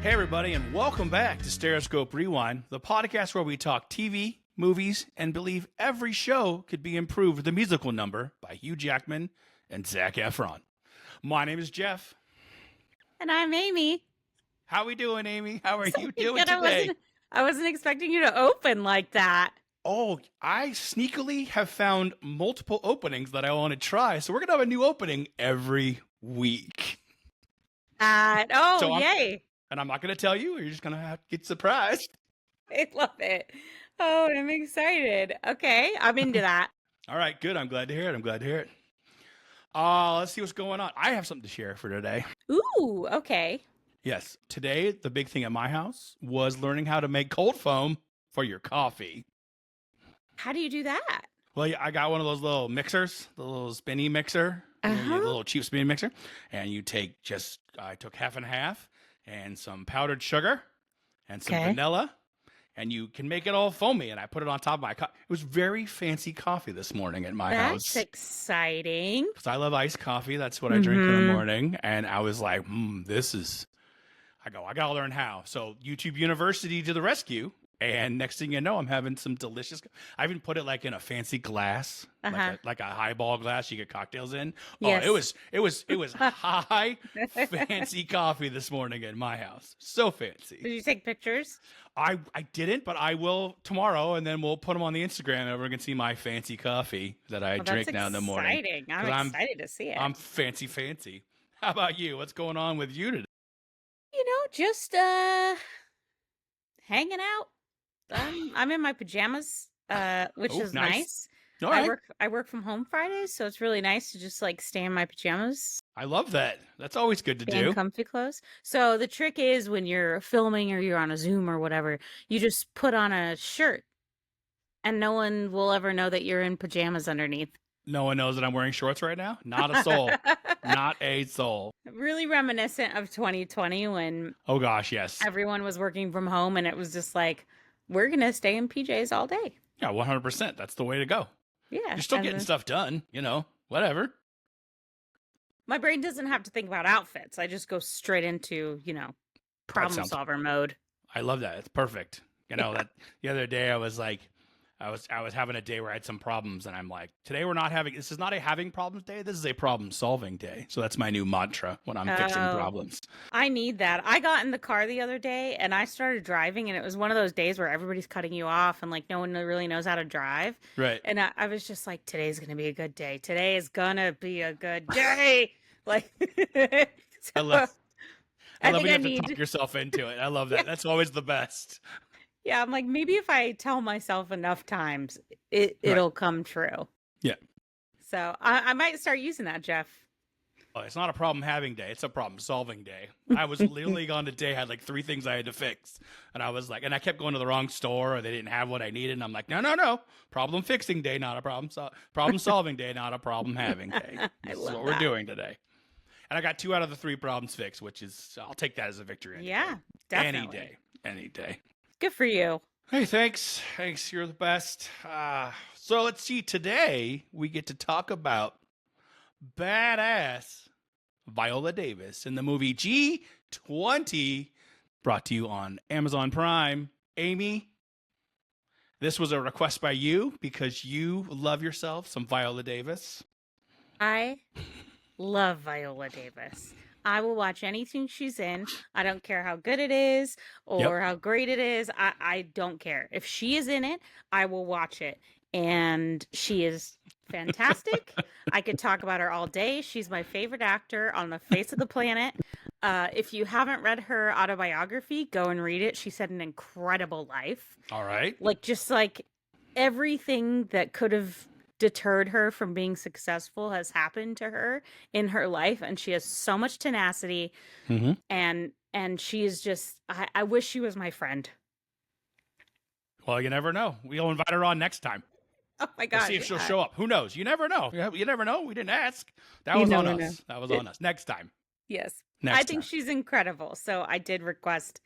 Hey, everybody, and welcome back to Stereoscope Rewind, the podcast where we talk TV, movies, and believe every show could be improved with a musical number by Hugh Jackman and Zac Efron. My name is Jeff. And I'm Amy. How we doing, Amy? How are you doing today? I wasn't expecting you to open like that. Oh, I sneakily have found multiple openings that I want to try, so we're going to have a new opening every week. Yay. And I'm not going to tell you. You're just going to have to get surprised. I love it. Oh, I'm excited. Okay, I'm into that. All right, good. I'm glad to hear it. Let's see what's going on. I have something to share for today. Ooh, okay. Yes. Today, the big thing at my house was learning how to make cold foam for your coffee. How do you do that? Well, I got one of those little mixers, the little spinny mixer, the little cheap spinny mixer. And you take I took half and half and some powdered sugar and some vanilla. And you can make it all foamy. And I put it on top of my coffee. It was very fancy coffee this morning at my house. That's exciting. Because I love iced coffee. That's what I drink in the morning. And I was like, I got to learn how. So YouTube University to the rescue. And next thing you know, I'm having some delicious. I even put it like in a fancy glass, like a highball glass you get cocktails in. Yes. Oh, it was high fancy coffee this morning at my house. So fancy. Did you take pictures? I didn't, but I will tomorrow, and then we'll put them on the Instagram, and everyone can see my fancy coffee that I drink now in the morning. Exciting! I'm excited to see it. I'm fancy. How about you? What's going on with you today? Just hanging out. I'm in my pajamas, which is nice. All right. I work from home Fridays, so it's really nice to just like stay in my pajamas. I love that. That's always good to do. Comfy clothes. So the trick is when you're filming or you're on a Zoom or whatever, you just put on a shirt, and no one will ever know that you're in pajamas underneath. No one knows that I'm wearing shorts right now? Not a soul. Not a soul. Really reminiscent of 2020 when oh gosh, yes, everyone was working from home and it was just like, we're going to stay in PJs all day. Yeah, 100%. That's the way to go. Yeah. You're still getting stuff done, whatever. My brain doesn't have to think about outfits. I just go straight into, problem solver mode. I love that. It's perfect. That the other day I was like, I was having a day where I had some problems, and I'm like, this is not a having problems day. This is a problem solving day. So that's my new mantra when I'm fixing problems. I need that. I got in the car the other day and I started driving, and it was one of those days where everybody's cutting you off and like no one really knows how to drive. Right. And I was just like, today's going to be a good day. Today is going to be a good day. Like, I love when you have to talk yourself into it. I love that. Yeah. That's always the best. Yeah, I'm like, maybe if I tell myself enough times, it'll come true. Yeah. So I might start using that, Jeff. Well, it's not a problem having day. It's a problem solving day. I was literally on a day, had like 3 things I had to fix. And I was like, and I kept going to the wrong store, or they didn't have what I needed. And I'm like, no. Problem fixing day, not a problem. Problem solving day, not a problem having day. This is what we're doing today. And I got 2 out of the 3 problems fixed, which is, I'll take that as a victory. Yeah, definitely. Any day. Good for you. Hey, thanks. You're the best. So let's see. Today we get to talk about badass Viola Davis in the movie G20, brought to you on Amazon Prime. Amy, this was a request by you because you love yourself some Viola Davis. I love Viola Davis. I will watch anything she's in. I don't care how good it is or how great it is. I don't care. If she is in it, I will watch it. And she is fantastic. I could talk about her all day. She's my favorite actor on the face of the planet. If you haven't read her autobiography, go and read it. She's had an incredible life. All right. Just everything that could have deterred her from being successful has happened to her in her life, and she has so much tenacity. And she is just I wish she was my friend. Well, you never know. We'll invite her on next time. Oh my god. We'll see if she'll show up. Who knows? You never know. You never know. We didn't ask. That was on us. That was on us. Next time. Yes. I think she's incredible. So I did request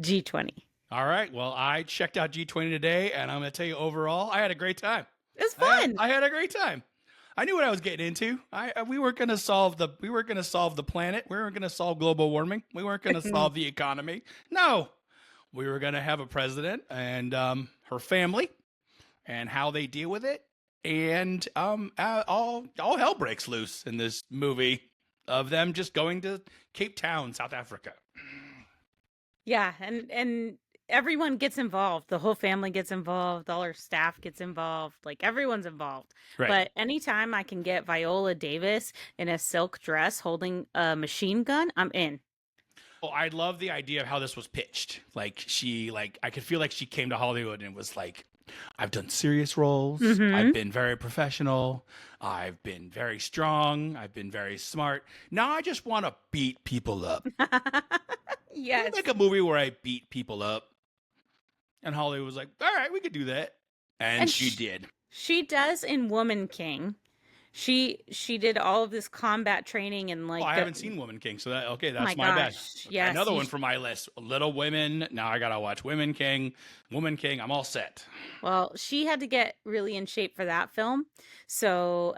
G20. All right. Well, I checked out G20 today, and I'm going to tell you overall, I had a great time. It was fun. I had a great time. I knew what I was getting into. We weren't going to solve the planet. We weren't going to solve global warming. We weren't going to solve the economy. No, we were going to have a president and her family and how they deal with it. And all hell breaks loose in this movie of them just going to Cape Town, South Africa. Yeah, and everyone gets involved. The whole family gets involved. All her staff gets involved. Like, everyone's involved. Right. But anytime I can get Viola Davis in a silk dress holding a machine gun, I'm in. Oh, I love the idea of how this was pitched. Like, I could feel like she came to Hollywood and was like, I've done serious roles. I've been very professional. I've been very strong. I've been very smart. Now I just want to beat people up. Yes. Can I make a movie where I beat people up? And Hollywood was like, all right, we could do that. And she did. She does in Woman King. She did all of this combat training and like. I haven't seen Woman King, so that's my bad. Yes, another one from my list. Little Women. Now I gotta watch Woman King. Woman King. I'm all set. Well, she had to get really in shape for that film, so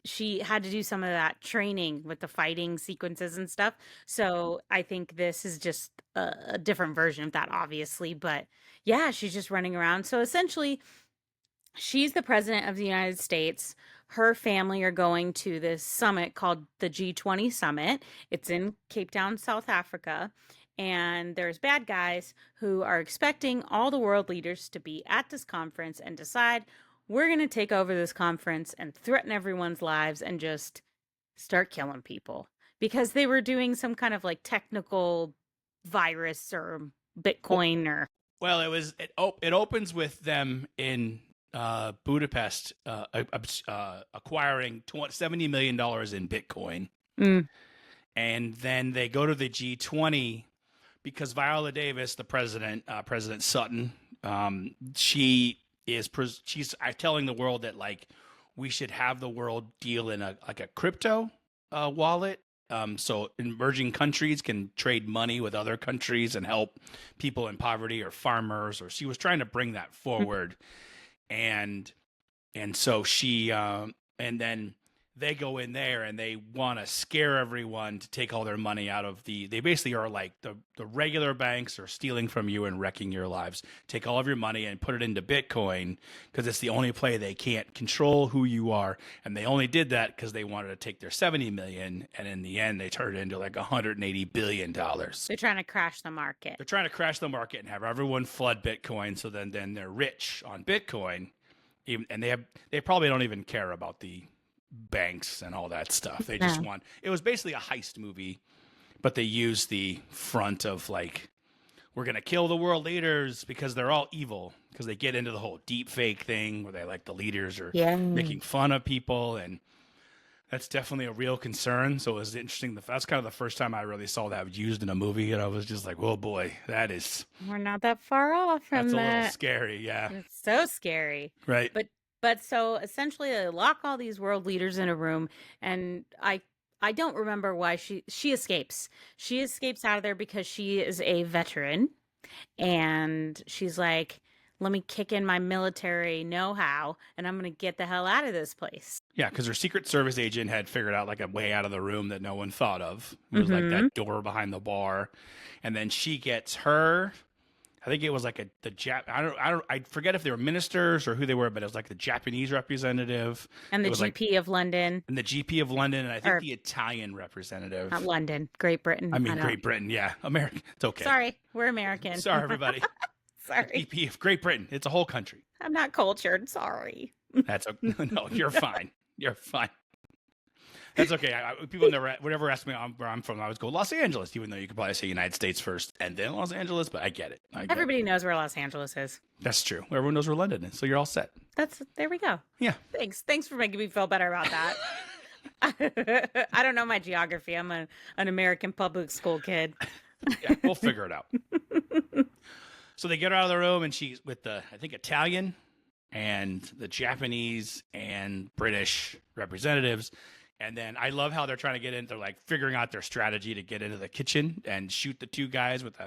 she had to do some of that training with the fighting sequences and stuff. So I think this is just a different version of that, obviously. But yeah, she's just running around. So essentially, she's the president of the United States. Her family are going to this summit called the G20 Summit. It's in Cape Town, South Africa. And there's bad guys who are expecting all the world leaders to be at this conference and decide, we're going to take over this conference and threaten everyone's lives and just start killing people. Because they were doing some kind of like technical virus or Bitcoin or... Well, it opens with them in Budapest acquiring $70 million in Bitcoin. And then they go to the G20 because Viola Davis, the president, President Sutton, she's telling the world that like we should have the world deal in a crypto wallet. So emerging countries can trade money with other countries and help people in poverty or farmers, or she was trying to bring that forward. And so she, and then they go in there and they want to scare everyone to take all their money out of they basically are like the regular banks are stealing from you and wrecking your lives. Take all of your money and put it into Bitcoin because it's the only play they can't control who you are. And they only did that because they wanted to take their 70 million. And in the end, they turned it into like $180 billion. They're trying to crash the market. They're trying to crash the market and have everyone flood Bitcoin. So then they're rich on Bitcoin. And they probably don't even care about the banks and all that stuff. They just want, it was basically a heist movie, but they used the front of like, we're going to kill the world leaders because they're all evil, because they get into the whole deep fake thing where they like the leaders are making fun of people. And that's definitely a real concern. So it was interesting. That's kind of the first time I really saw that used in a movie. And I was just like, oh boy, we're not that far off from that. That's a little scary. Yeah. It's so scary. Right. But so essentially they lock all these world leaders in a room, and I don't remember why she escapes. She escapes out of there because she is a veteran, and she's like, let me kick in my military know-how, and I'm going to get the hell out of this place. Yeah, because her Secret Service agent had figured out like a way out of the room that no one thought of. It was like that door behind the bar, and then she gets her. I think it was like I forget if they were ministers or who they were, but it was like the Japanese representative and the GP of London, and I think the Italian representative. Not London, Great Britain. I mean, Great Britain, yeah, America. It's okay. Sorry, we're American. Sorry, everybody. Sorry. GP of Great Britain. It's a whole country. I'm not cultured. Sorry. That's okay. No, you're fine. You're fine. That's okay. People never ask me where I'm from. I always go Los Angeles, even though you could probably say United States first and then Los Angeles. But I get it. Everybody knows where Los Angeles is. That's true. Everyone knows where London is, so you're all set. There we go. Yeah. Thanks for making me feel better about that. I don't know my geography. I'm an American public school kid. Yeah, we'll figure it out. So they get her out of the room, and she's with the, I think, Italian and the Japanese and British representatives. And then I love how they're trying to get in. They're like figuring out their strategy to get into the kitchen and shoot the two guys with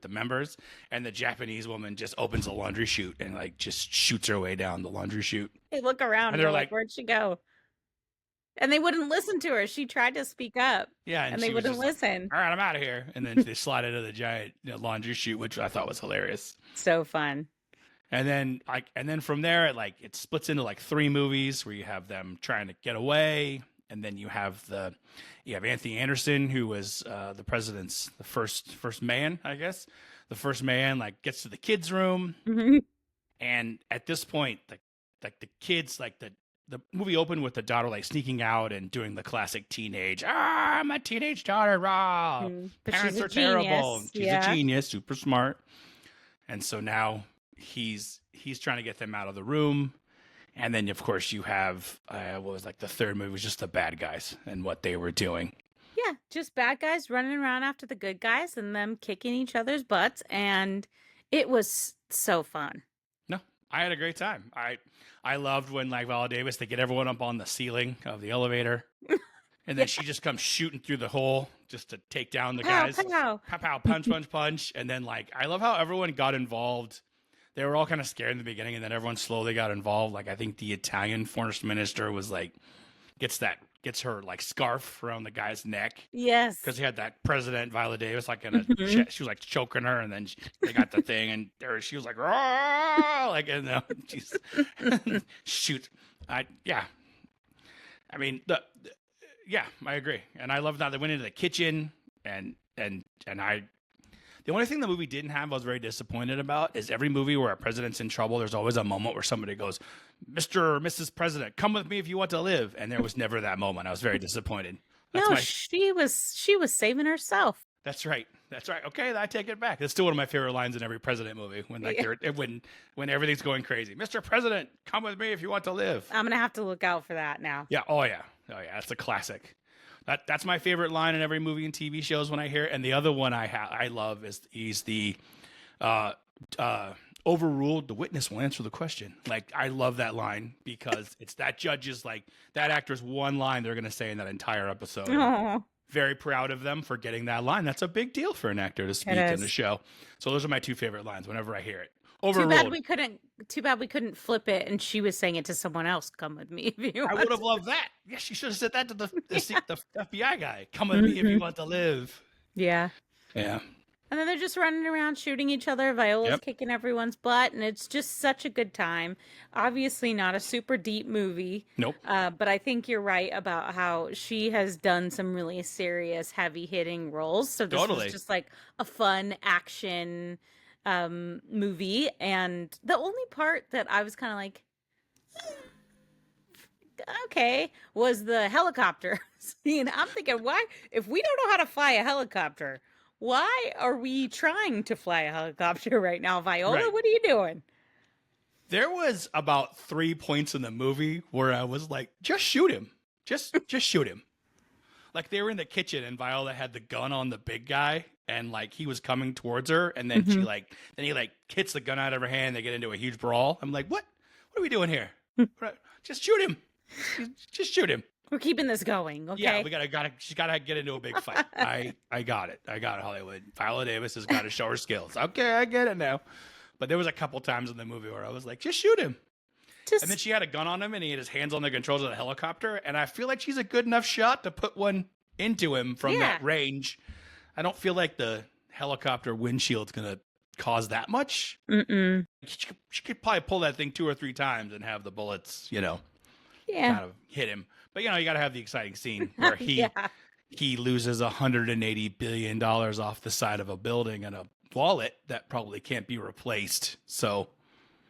the members. And the Japanese woman just opens the laundry chute and like just shoots her way down the laundry chute. They look around And and they're they're like, like, "Where'd she go?" And they wouldn't listen to her. She tried to speak up, yeah, and and they she was wouldn't just like, listen. all right, I'm out of here. And then they slide into the giant laundry chute, which I thought was hilarious. So fun. And then from there, it splits into like three movies where you have them trying to get away, and then you have Anthony Anderson, who was the president's the first man, I guess. The first man gets to the kids' room, and at this point, the kids the movie opened with the daughter sneaking out and doing the classic teenage, I'm a teenage daughter, rah. But Parents she's a are terrible. genius. She's a genius, super smart. And so now he's trying to get them out of the room. And then, of course, you have, what was the third movie was just the bad guys and what they were doing. Yeah, just bad guys running around after the good guys and them kicking each other's butts. And it was so fun. No, I had a great time. I loved when, Viola Davis, they get everyone up on the ceiling of the elevator. And then she just comes shooting through the hole just to take down the guys. Pow. Pow, pow, punch, punch, punch. And then, I love how everyone got involved. They were all kind of scared in the beginning, and then everyone slowly got involved. I think the Italian foreign minister was gets her scarf around the guy's neck. Yes. Because he had that President Viola Davis she was choking her, and then they got the thing, and she was raw, and she's shoot. I mean I agree, and I love that they went into the kitchen, and the only thing the movie didn't have I was very disappointed about is every movie where a president's in trouble, there's always a moment where somebody goes, Mr. or Mrs. President, come with me if you want to live. And there was never that moment. I was very disappointed. She was saving herself. That's right. Okay, I take it back. It's still one of my favorite lines in every president movie when when everything's going crazy. Mr. President, come with me if you want to live. I'm gonna have to look out for that now. Yeah. Oh yeah. That's a classic. That's my favorite line in every movie and TV shows when I hear it. And the other one I love is he's the overruled. The witness will answer the question. I love that line because it's that judge's that actor's one line they're going to say in that entire episode. Aww. Very proud of them for getting that line. That's a big deal for an actor to speak in the show. So those are my two favorite lines whenever I hear it. Overruled. Too bad we couldn't flip it and she was saying it to someone else. Come with me if you want. I would have loved that. Yeah, she should have said that to the FBI guy. Come with me if you want to live. Yeah. Yeah. And then they're just running around shooting each other. Viola's kicking everyone's butt, and it's just such a good time. Obviously not a super deep movie. Nope. But I think you're right about how she has done some really serious, heavy-hitting roles. So this was just a fun action movie. And the only part that I was kind of okay, was the helicopter scene. I'm thinking, why, if we don't know how to fly a helicopter, why are we trying to fly a helicopter right now, Viola? Right. What are you doing? There was about 3 points in the movie where I was like, just shoot him. Just shoot him. They were in the kitchen and Viola had the gun on the big guy and he was coming towards her, and then she then he hits the gun out of her hand, they get into a huge brawl. I'm like, what are we doing here? Just shoot him. Just shoot him. We're keeping this going, okay? Yeah, she's gotta get into a big fight. I got it, Hollywood. Viola Davis has got to show her skills. Okay, I get it now. But there was a couple times in the movie where I was like, just shoot him. And then she had a gun on him and he had his hands on the controls of the helicopter, and I feel like she's a good enough shot to put one into him from that range. I don't feel like the helicopter windshield's gonna cause that much. She could probably pull that thing 2 or 3 times and have the bullets, kind of hit him. But you got to have the exciting scene where he loses $180 billion off the side of a building and a wallet that probably can't be replaced. So,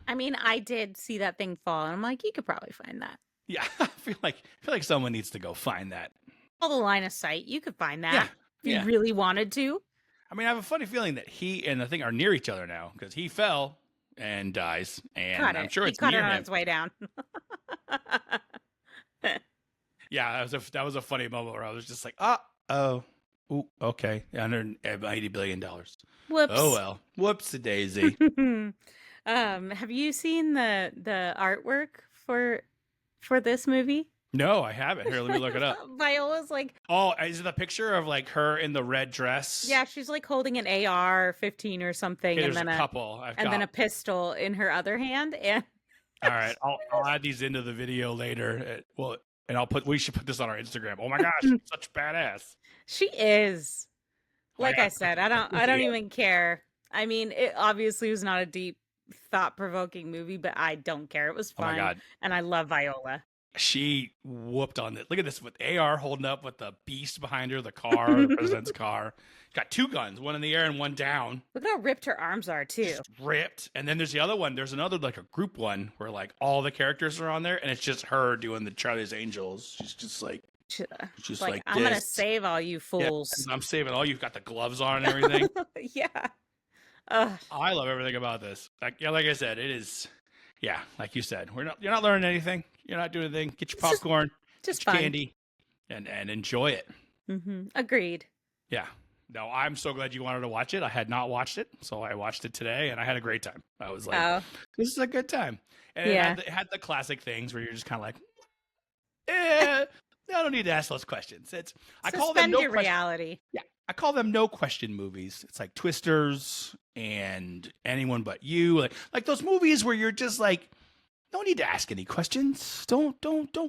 I mean, I did see that thing fall, and I'm like, you could probably find that. Yeah, I feel like someone needs to go find that. All the line of sight, you could find that if you really wanted to. I mean, I have a funny feeling that he and the thing are near each other now because he fell and dies, and I'm sure it's near him. He caught it on its way down. Yeah, that was a funny moment where I was just like, ooh, okay, $180 billion. Whoops. Oh well, whoops-a-daisy. Have you seen the artwork for this movie? No, I haven't. Here, let me look it up. Viola's like, Oh, is it the picture of like her in the red dress? yeah, she's like holding an AR-15 or something, Okay, and there's a then couple. I've and then got. a pistol in her other hand. And All right, I'll add these into the video later. Well, and we should put this on our Instagram. Oh my gosh, she's such badass. she is. Oh my Like I God. said, I don't even care. I mean, it obviously was not a deep, thought-provoking movie, but I don't care. It was Oh my fun, God. and I love Viola. She whooped on it. Look at this with AR holding up with the beast behind her, the car, the president's car. Got two guns, one in the air and one down. Look how ripped her arms are too. Just ripped. And then there's the other one. There's another like a group one where like all the characters are on there, and it's just her doing the Charlie's Angels. She's just like, just like, like I'm gonna this. save all you fools. Yeah, I'm saving all. You've got the gloves on and everything. Yeah. Ugh. I love everything about this. Like I said, it is. Yeah, like you said, you're not learning anything. You're not doing anything. Get your popcorn, just get your fun. candy, and enjoy it. Agreed. Yeah. No, I'm so glad you wanted to watch it. I had not watched it, so I watched it today, and I had a great time. I was like, this is a good time. And it had the classic things where you're just kind of like, I don't need to ask those questions. I call them no reality. Yeah, I call them no question movies. It's like Twisters and Anyone But You, like those movies where you're just like, no need to ask any questions. Don't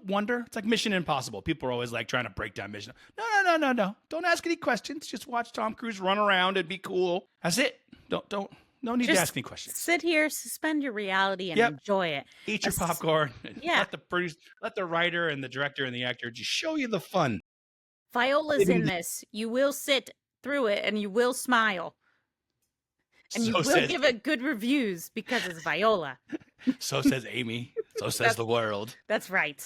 wonder. It's like Mission Impossible. People are always like trying to break down Mission. No. Don't ask any questions. Just watch Tom Cruise run around and be cool. That's it. No need to ask any questions. Sit here, suspend your reality, and enjoy it. Eat your popcorn. And let the writer and the director and the actor just show you the fun. Viola's in this. You will sit through it, and you will smile. And you will give it good reviews because it's Viola. So says Amy. So says the world. That's right.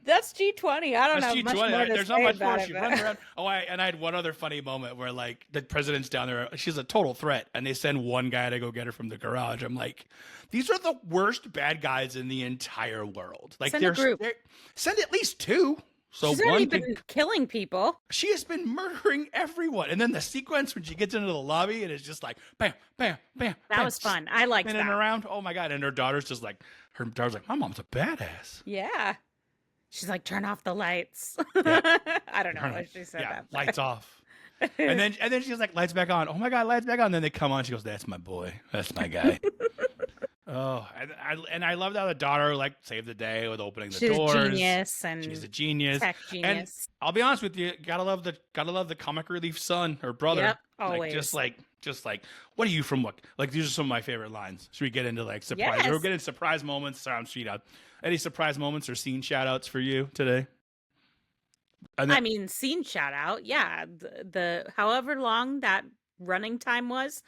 That's G20. I don't know much more to There's say not much about more. She runs around. Oh, and I had one other funny moment where like the president's down there. She's a total threat, and they send one guy to go get her from the garage. I'm like, these are the worst bad guys in the entire world. Like, send a group. Send at least two. So she's already been killing people. She has been murdering everyone. And then the sequence when she gets into the lobby and it's just like, bam, bam, bam. That was fun. I liked that. Spinning around. Oh my God. And her daughter's like, my mom's a badass. Yeah. She's like, turn off the lights. Yeah. I don't know why she said that. Lights off. and then she's like, lights back on. Oh my God, lights back on. And then they come on. She goes, that's my boy. That's my guy. Oh, and I loved how the daughter like saved the day with opening the doors. She's a genius. Tech genius. And I'll be honest with you, gotta love the comic relief son or brother. Yep, always. Just like, what are you from? What? Like, these are some of my favorite lines. Should we get into like surprise? Yes. We're getting surprise moments. Sorry, I'm street out. Any surprise moments or scene shout outs for you today? I mean, scene shout out. Yeah, the however long that running time was.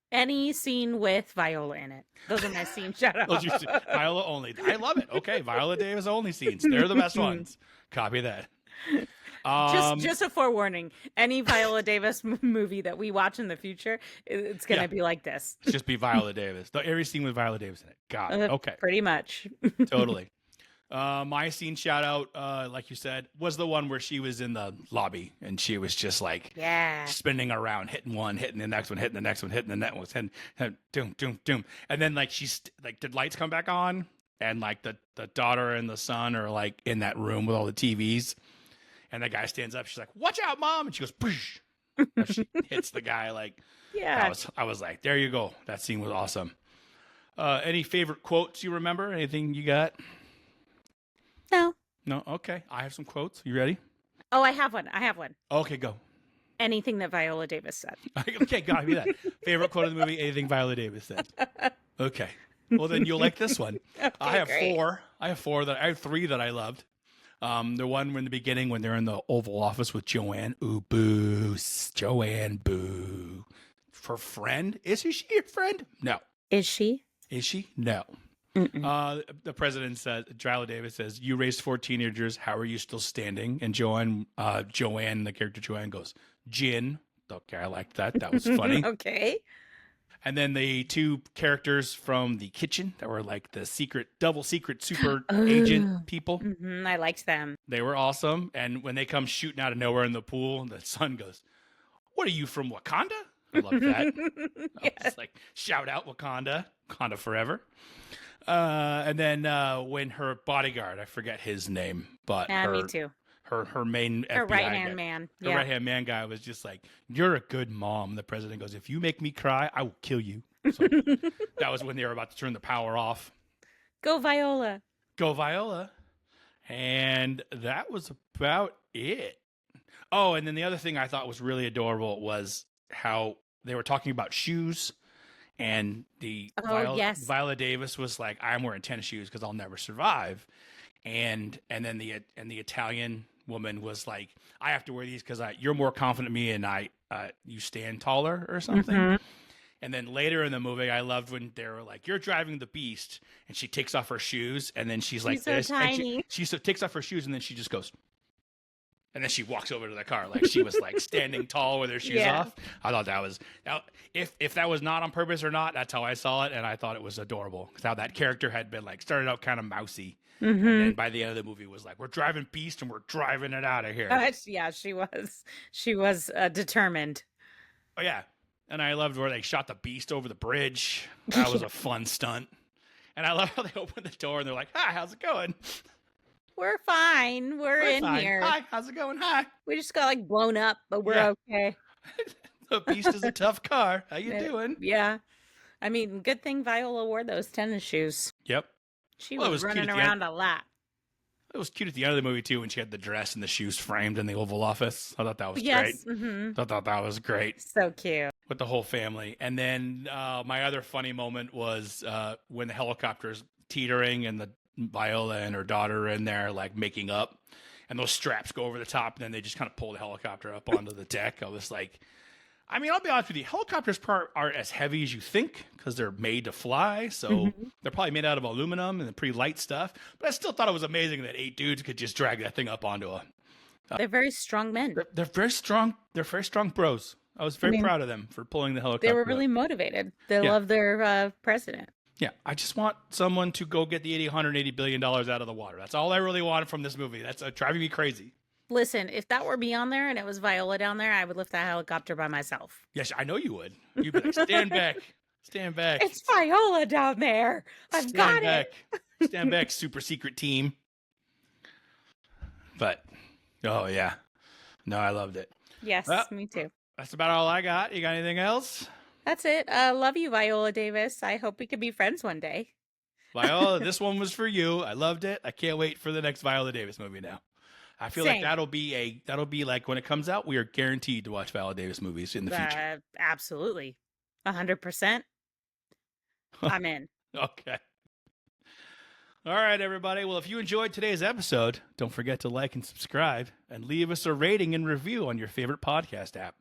Any scene with Viola in it. Those are my scene shout-outs. Viola only. I love it. Okay, Viola Davis only scenes. They're the best ones. Copy that. Just a forewarning. Any Viola Davis movie that we watch in the future, it's going to be like this. Just be Viola Davis. Every scene with Viola Davis in it. Got it. Okay. Pretty much. Totally. My scene shout out, like you said, was the one where she was in the lobby and she was just like spinning around, hitting one, hitting the next one, hitting the next one, hitting the next one, and doom, doom, doom. And then like she's like the lights come back on and like the daughter and the son are like in that room with all the TVs. And the guy stands up. She's like, watch out, Mom. And she goes, push. She hits the guy like, I was like, there you go. That scene was awesome. Any favorite quotes you remember? Anything you got? No? Okay. I have some quotes. You ready? Oh, I have one. Okay, go. Anything that Viola Davis said. Okay, gotta be that. Favorite quote of the movie, anything Viola Davis said. Okay. Well, then you'll like this one. Okay, I have four. I have three that I loved. The one in the beginning when they're in the Oval Office with Joanne. Ooh, boo. Joanne, boo. For friend? Is she your friend? No. Is she? No. The president says, Viola Davis says, you raised 4 teenagers. How are you still standing? And Joanne, the character Joanne goes, gin. Okay, I liked that. That was funny. Okay. And then the two characters from the kitchen that were like the double secret super agent people. I liked them. They were awesome. And when they come shooting out of nowhere in the pool, the son goes, what are you from Wakanda? I love that. I Yeah. was like, shout out Wakanda, Wakanda forever. And then when her bodyguard, I forget his name, but Yeah, me her too. her main Her FBI right-hand guy, man. her Yeah. right hand man guy was just like, "You're a good mom." The president goes, "If you make me cry, I will kill you." So that was when they were about to turn the power off. Go Viola. Go Viola. And that was about it. Oh, and then the other thing I thought was really adorable was how they were talking about shoes. And yes. Viola Davis was like, "I'm wearing tennis shoes because I'll never survive." And then the Italian woman was like, "I have to wear these because you're more confident than me, and you stand taller or something." Mhm. And then later in the movie, I loved when they were like, "You're driving the beast," and she takes off her shoes, and then she's like so this, tiny. and she takes off her shoes, and then she just goes, and then she walks over to the car like she was like standing tall with her shoes Yeah. off. I thought that was if that was not on purpose or not, that's how I saw it, and I thought it was adorable because how that character had been like started out kind of mousy, and then by the end of the movie was like, "We're driving beast and we're driving it out of here." Yeah, she was. She was determined. Oh yeah, and I loved where they shot the beast over the bridge. That was a fun stunt. And I love how they opened the door and they're like, "Hi, how's it going?" We're fine. We're in fine. here. Hi, how's it going? Hi. We just got like blown up, but we're okay. The beast is a tough car. How you doing? Yeah. I mean, good thing Viola wore those tennis shoes. Yep. She Well, it was was cute running at the around a lot. It was cute at the end of the movie too when she had the dress and the shoes framed in the Oval Office. I thought that was Yes. great. Mm-hmm. I thought that was great So cute. with the whole family. And then my other funny moment was when the helicopter's teetering and the Viola and her daughter are in there like making up, and those straps go over the top, and then they just kind of pull the helicopter up onto the deck. I was like, I mean, I'll be honest with you, helicopters aren't as heavy as you think because they're made to fly. So they're probably made out of aluminum and pretty light stuff. But I still thought it was amazing that 8 dudes could just drag that thing up onto a. They're very strong men. They're very strong. They're very strong bros. I was very proud of them for pulling the helicopter. They were really motivated. They love their president. Yeah, I just want someone to go get the $180 billion out of the water. That's all I really wanted from this movie. That's driving me crazy. Listen, if that were me on there and it was Viola down there, I would lift that helicopter by myself. Yes, I know you would. You'd be like, stand back. Stand back. It's Viola down there. I've got it. Stand back, super secret team. But, oh, yeah. No, I loved it. Yes, Well, me too. That's about all I got. You got anything else? That's it. Love you, Viola Davis. I hope we could be friends one day. Viola, this one was for you. I loved it. I can't wait for the next Viola Davis movie now. I feel like that'll be like when it comes out, we are guaranteed to watch Viola Davis movies in the future. Absolutely. 100%. I'm in. Okay. All right, everybody. Well, if you enjoyed today's episode, don't forget to like and subscribe and leave us a rating and review on your favorite podcast app.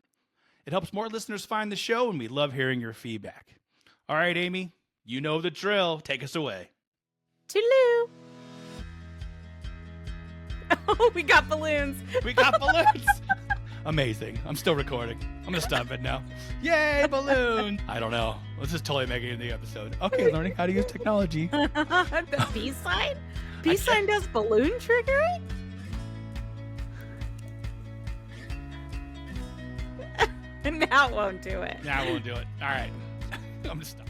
It helps more listeners find the show, and we love hearing your feedback. All right, Amy, you know the drill. Take us away. Toodaloo. Oh, we got balloons. We got balloons. Amazing. I'm still recording. I'm going to stop it now. Yay, balloon. I don't know. Let's just totally make it in the episode. Okay, learning how to use technology. The peace sign? Peace sign does balloon triggering? Now it won't do it. Now it won't do it. All right. I'm going to stop.